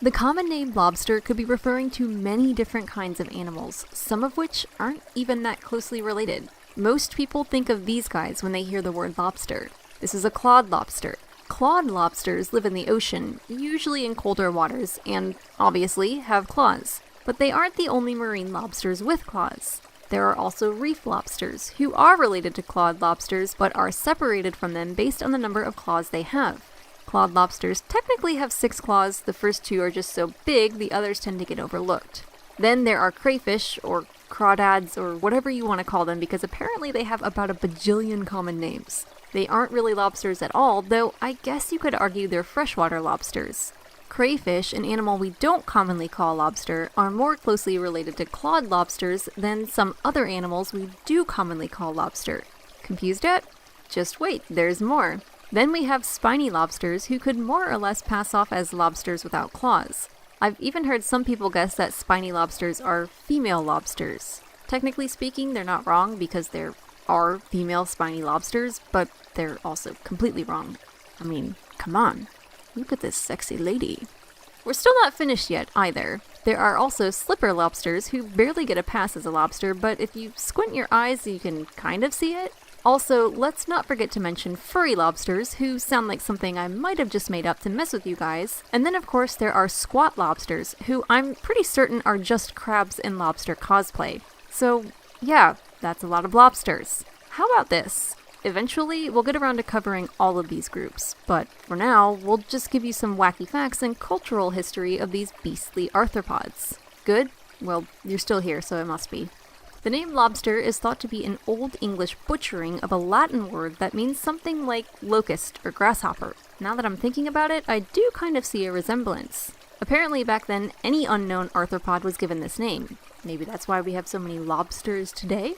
The common name lobster could be referring to many different kinds of animals, some of which aren't even that closely related. Most people think of these guys when they hear the word lobster. This is a clawed lobster. Clawed lobsters live in the ocean, usually in colder waters, and obviously have claws. But they aren't the only marine lobsters with claws. There are also reef lobsters, who are related to clawed lobsters, but are separated from them based on the number of claws they have. Clawed lobsters technically have 6 claws, the first 2 are just so big, the others tend to get overlooked. Then there are crayfish, or crawdads, or whatever you want to call them, because apparently they have about a bajillion common names. They aren't really lobsters at all, though I guess you could argue they're freshwater lobsters. Crayfish, an animal we don't commonly call lobster, are more closely related to clawed lobsters than some other animals we do commonly call lobster. Confused yet? Just wait, there's more. Then we have spiny lobsters, who could more or less pass off as lobsters without claws. I've even heard some people guess that spiny lobsters are female lobsters. Technically speaking, they're not wrong because there are female spiny lobsters, but they're also completely wrong. I mean, come on. Look at this sexy lady. We're still not finished yet, either. There are also slipper lobsters who barely get a pass as a lobster, but if you squint your eyes, you can kind of see it. Also, let's not forget to mention furry lobsters, who sound like something I might have just made up to mess with you guys. And then of course there are squat lobsters, who I'm pretty certain are just crabs in lobster cosplay. So yeah, that's a lot of lobsters. How about this? Eventually, we'll get around to covering all of these groups, but for now, we'll just give you some wacky facts and cultural history of these beastly arthropods. Good? Well, you're still here, so it must be. The name lobster is thought to be an Old English butchering of a Latin word that means something like locust or grasshopper. Now that I'm thinking about it, I do kind of see a resemblance. Apparently back then, any unknown arthropod was given this name. Maybe that's why we have so many lobsters today?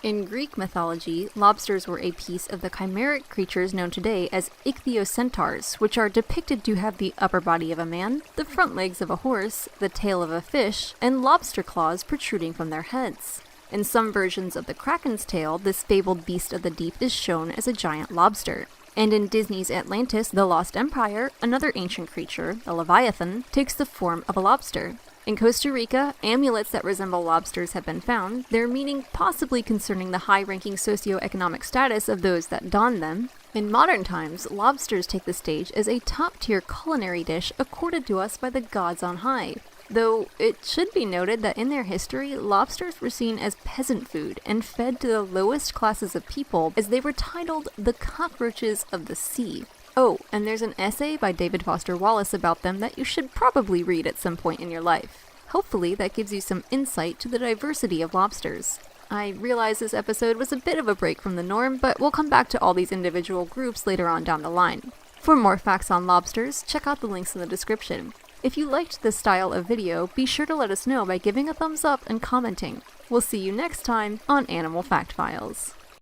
In Greek mythology, lobsters were a piece of the chimeric creatures known today as ichthyocentaurs, which are depicted to have the upper body of a man, the front legs of a horse, the tail of a fish, and lobster claws protruding from their heads. In some versions of the Kraken's tale, this fabled beast of the deep is shown as a giant lobster. And in Disney's Atlantis, The Lost Empire, another ancient creature, the Leviathan, takes the form of a lobster. In Costa Rica, amulets that resemble lobsters have been found, their meaning possibly concerning the high-ranking socioeconomic status of those that don them. In modern times, lobsters take the stage as a top-tier culinary dish accorded to us by the gods on high. Though it should be noted that in their history, lobsters were seen as peasant food and fed to the lowest classes of people as they were titled the cockroaches of the sea. Oh, and there's an essay by David Foster Wallace about them that you should probably read at some point in your life. Hopefully that gives you some insight to the diversity of lobsters. I realize this episode was a bit of a break from the norm, but we'll come back to all these individual groups later on down the line. For more facts on lobsters, check out the links in the description. If you liked this style of video, be sure to let us know by giving a thumbs up and commenting. We'll see you next time on Animal Fact Files.